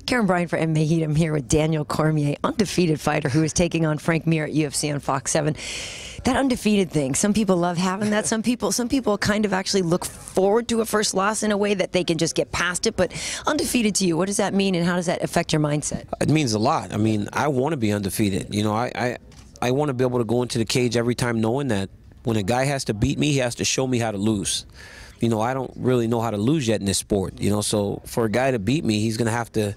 Karyn Bryant for MMA H.E.A.T. I'm here with Daniel Cormier, undefeated fighter who is taking on Frank Mir at UFC on Fox 7. That undefeated thing, some people love having that. Some people kind of actually look forward to a first loss in a way that they can just get past it. But undefeated to you, what does that mean, and how does that affect your mindset? It means a lot. I mean, I want to be undefeated. You know, I want to be able to go into the cage every time knowing that when a guy has to beat me, he has to show me how to lose. You know, I don't really know how to lose yet in this sport, you know, so for a guy to beat me, he's going to have to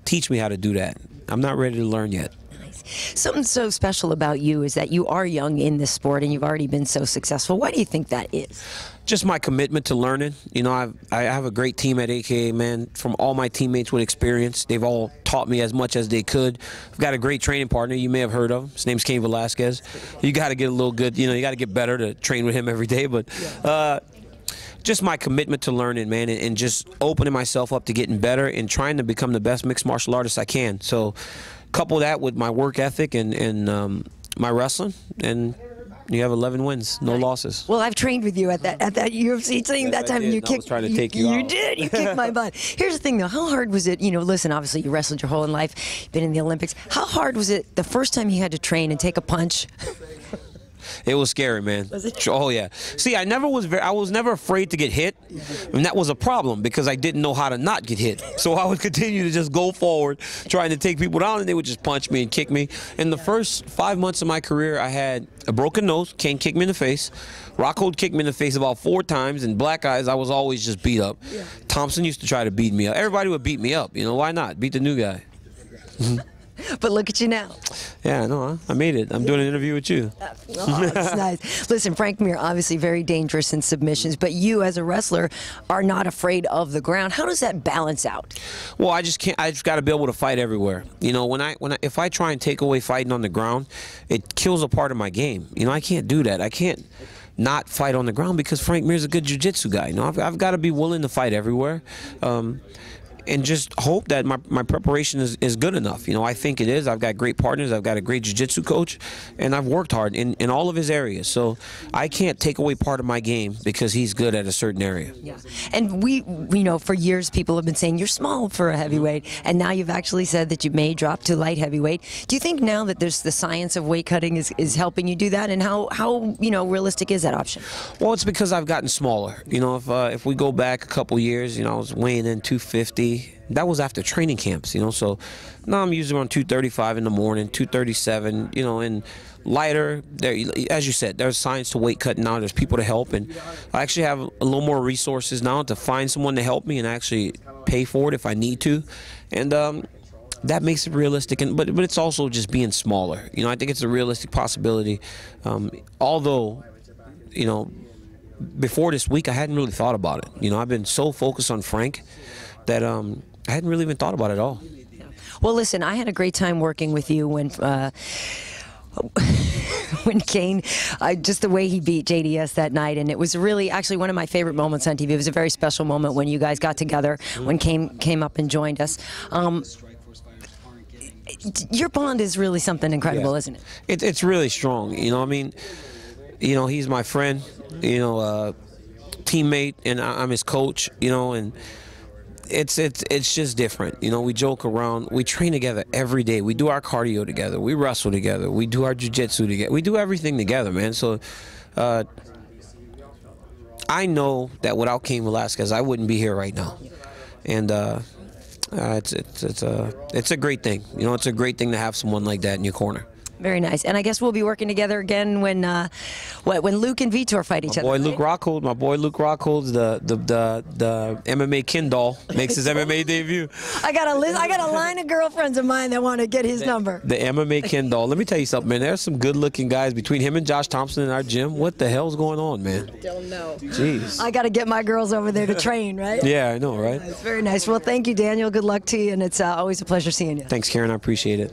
teach me how to do that. I'm not ready to learn yet. Nice. Something so special about you is that you are young in this sport and you've already been so successful. Why do you think that is? Just my commitment to learning. You know, I have a great team at A.K.A., man, from all my teammates with experience. They've all taught me as much as they could. I've got a great training partner you may have heard of. His name's Cain Velasquez. You got to get a little good, you know, you got to get better to train with him every day. But just my commitment to learning, man, and just opening myself up to getting better and trying to become the best mixed martial artist I can. So couple that with my work ethic and my wrestling, and you have 11 wins, no losses. Well, I've trained with you at that UFC thing that time, and you kicked. I was trying to take you out. You did. You kicked my butt. Here's the thing, though. How hard was it? You know, listen. Obviously, you wrestled your whole life. Been in the Olympics. How hard was it the first time you had to train and take a punch? It was scary, man. Was it? Oh yeah. See, I was never afraid to get hit, and that was a problem because I didn't know how to not get hit. So I would continue to just go forward, trying to take people down, and they would just punch me and kick me. In the first 5 months of my career, I had a broken nose. Cain kicked me in the face. Rockhold kicked me in the face about 4 times, and black eyes, I was always just beat up. Yeah. Thomson used to try to beat me up. Everybody would beat me up. You know, why not? Beat the new guy. But look at you now. Yeah, no, I made it. I'm doing an interview with you. Oh, that's nice. Listen, Frank Mir, obviously very dangerous in submissions, but you as a wrestler are not afraid of the ground. How does that balance out? Well, I just got to be able to fight everywhere. You know, if I try and take away fighting on the ground, it kills a part of my game. You know, I can't do that. I can't not fight on the ground because Frank Mir's a good jiu-jitsu guy. You know, I've got to be willing to fight everywhere. And just hope that my preparation is good enough. You know, I think it is. I've got great partners. I've got a great jiu-jitsu coach, and I've worked hard in all of his areas. So I can't take away part of my game because he's good at a certain area. Yeah, and we know, for years people have been saying you're small for a heavyweight, and now you've actually said that you may drop to light heavyweight. Do you think now that there's the science of weight cutting is helping you do that, and how you know, realistic is that option? Well, it's because I've gotten smaller. You know, if we go back a couple years, you know, I was weighing in 250. That was after training camps, you know, so now I'm usually around 235 in the morning, 237, you know, and lighter. There, as you said, there's science to weight cutting now. There's people to help, and I actually have a little more resources now to find someone to help me and actually pay for it if I need to, and that makes it realistic. And but it's also just being smaller. You know, I think it's a realistic possibility. Although, you know, before this week, I hadn't really thought about it. You know, I've been so focused on Frank that I hadn't really even thought about it at all. Well, listen, I had a great time working with you when Cain, just the way he beat JDS that night, and it was really actually one of my favorite moments on TV. It was a very special moment when you guys got together, when Cain came up and joined us. Your bond is really something incredible, isn't it? It's really strong. You know, I mean, you know, he's my friend, you know, teammate, and I'm his coach, you know, and it's just different. You know, we joke around. We train together every day. We do our cardio together. We wrestle together. We do our jiu-jitsu together. We do everything together, man. So I know that without Cain Velasquez, I wouldn't be here right now. And it's a great thing. You know, it's a great thing to have someone like that in your corner. Very nice. And I guess we'll be working together again when Luke and Vitor fight each other. My boy Luke Rockhold, the MMA Ken doll, makes his MMA debut. I got a line of girlfriends of mine that want to get his number. The MMA Ken doll. Let me tell you something, man. There's some good-looking guys between him and Josh Thomson in our gym. What the hell's going on, man? Don't know. Jeez. I got to get my girls over there to train, right? Yeah, I know, right? It's very nice. Well, thank you, Daniel. Good luck to you, and it's always a pleasure seeing you. Thanks, Karyn. I appreciate it.